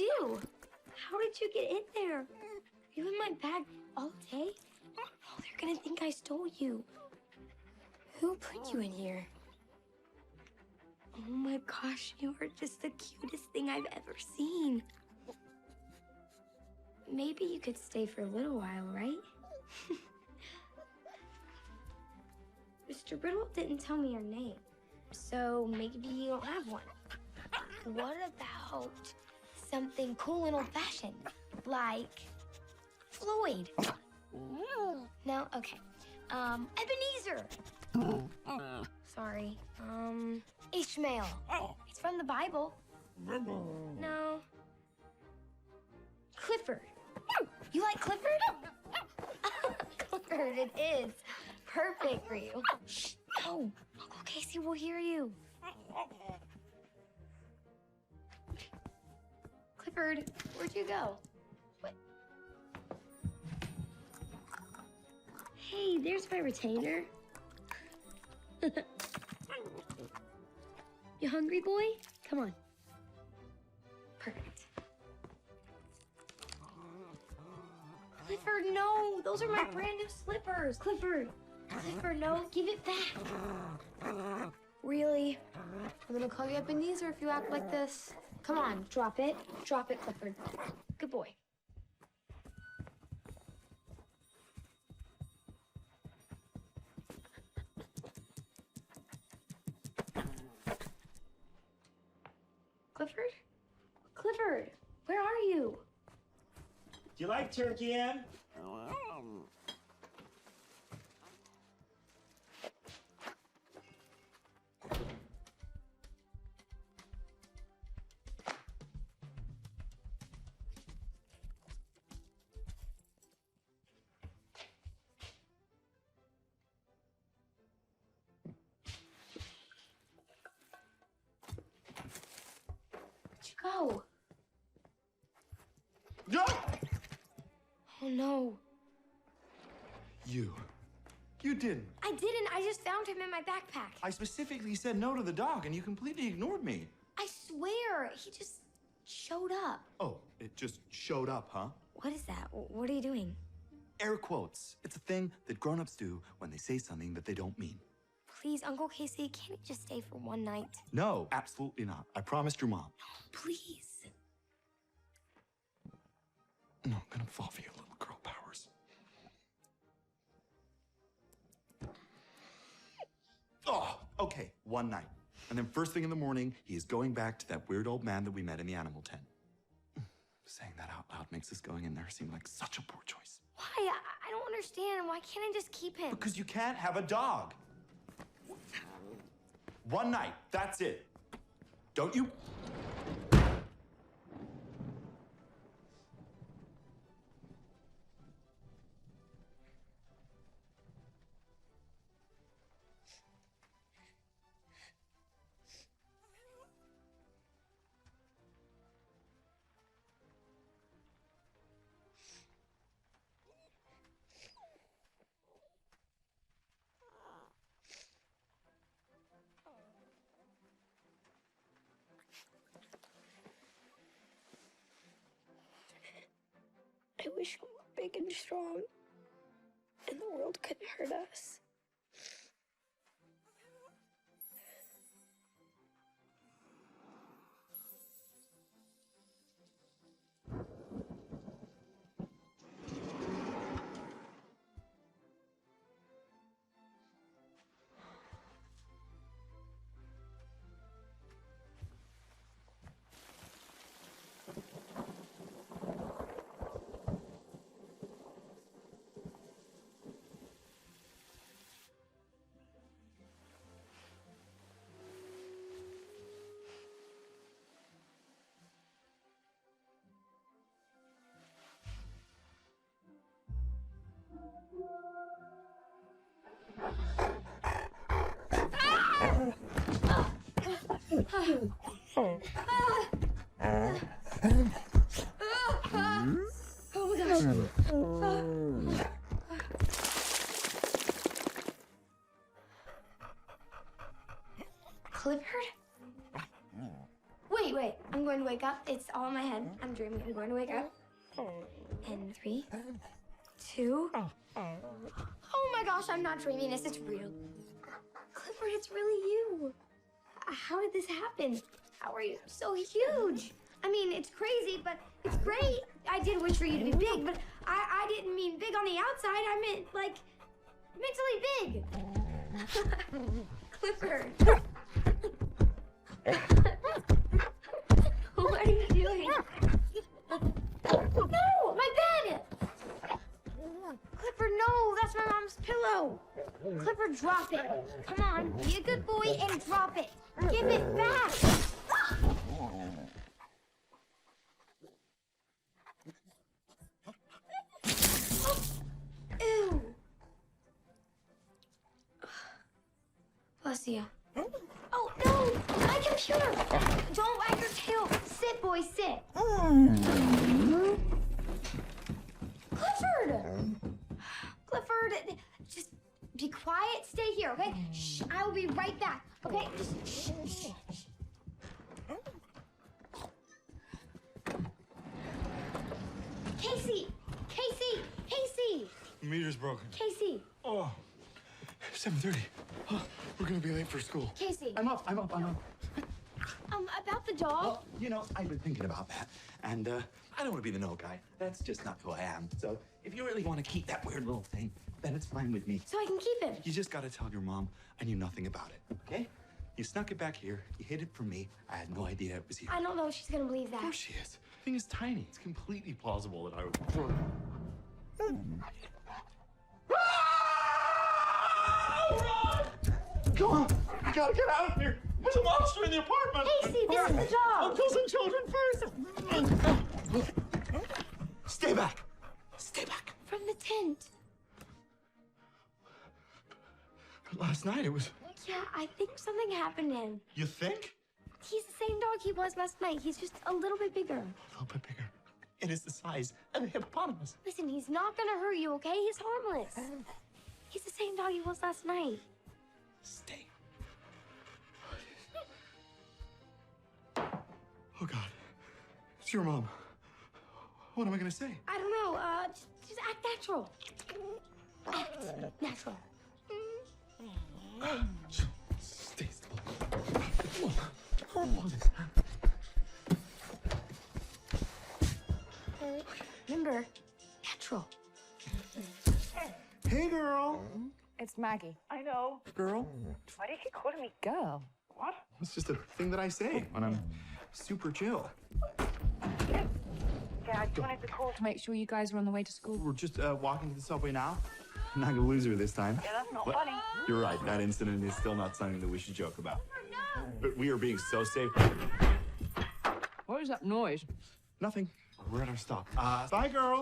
do? How did you get in there? You in my bag all day? Oh, they're gonna think I stole you. Who put you in here? Oh my gosh, you are just the cutest thing I've ever seen. Maybe you could stay for a little while, right? Mr. Brittle didn't tell me your name, so maybe you don't have one. What about something cool and old-fashioned, like Floyd? No? Okay. Ebenezer. Sorry. Ishmael. It's from the Bible. No. Clifford. You like Clifford? Clifford, it is. Perfect for you. Shh, no. Uncle Casey will hear you. Clifford, where'd you go? What? Hey, there's my retainer. You hungry, boy? Come on. Perfect. Clifford, no! Those are my brand new slippers! Clifford! Clifford, no! Give it back! Really? I'm gonna call you Ebenezer if you act like this. Come on, drop it. Drop it, Clifford. Good boy. Clifford? Clifford, where are you? Do you like turkey, Em? Where'd you go? No! Oh, no. You didn't. I didn't. I just found him in my backpack. I specifically said no to the dog, and you completely ignored me. I swear, he just showed up. Oh, it just showed up, huh? What is that? What are you doing? Air quotes. It's a thing that grown-ups do when they say something that they don't mean. Please, Uncle Casey, can't you just stay for one night? No, absolutely not. I promised your mom. Please. No, I'm gonna fall for your little girl powers. Oh, okay, one night. And then first thing in the morning, he is going back to that weird old man that we met in the animal tent. Saying that out loud makes us going in there seem like such a poor choice. Why? I don't understand. Why can't I just keep him? Because you can't have a dog. One night, that's it. Don't you? I wish we were big and strong, and the world couldn't hurt us. Oh my gosh. Clifford? Wait, wait. I'm going to wake up. It's all in my head. I'm dreaming. I'm going to wake up. And 3, 2. Oh my gosh, I'm not dreaming this. It's real. Clifford, it's really you. How did this happen? How are you so huge? I mean, it's crazy, but it's great. I did wish for you to be big, but I didn't mean big on the outside. I meant, like, mentally big. Clifford. What are you doing? No, my bed! Clifford, no, that's my mom's pillow. Clifford, drop it. Come on, be a good boy and drop it. Give it back. Ew. Bless you. Oh, no, my computer. Don't wag your tail. Sit, boy, sit. Clifford! Clifford, just be quiet. Stay here, okay? Shh, I will be right back, okay? Just shh, shh, shh. Casey! Casey! Casey! The meter's broken. Casey! Oh, 7:30. Oh, we're gonna be late for school. Casey! I'm up. About the dog? Well, you know, I've been thinking about that. And, I don't want to be the no guy. That's just not who I am. So, if you really want to keep that weird little thing, then it's fine with me. So I can keep him. You just gotta tell your mom I knew nothing about it, okay? You snuck it back here. You hid it from me. I had no idea it was here. I don't know if she's gonna believe Of that. course she is. The thing is tiny. It's completely plausible that I would... Come on! We gotta get out of here! There's a monster in the apartment! Casey, this is the dog! I'll kill some children first! Stay back! Stay back! From the tent. Last night it was... Yeah, I think something happened to him. You think? He's the same dog he was last night. He's just a little bit bigger. A little bit bigger. It is the size of a hippopotamus. Listen, he's not gonna hurt you, okay? He's harmless. He's the same dog he was last night. Stay. Oh, God. It's your mom. What am I gonna say? I don't know. Just act natural. Act natural. Stay still. Remember, natural. Hey, girl. It's Maggie. I know. Girl? Why do you keep calling me? Girl. What? It's just a thing that I say when I'm super chill. Yeah, I just wanted to call. To make sure you guys are on the way to school. We're just walking to the subway now. I'm not gonna lose her this time. Yeah, that's not But funny. you're right. That incident is still not something that we should joke about. But we are being so safe. What is that noise? Nothing. We're at our stop. Bye, girl.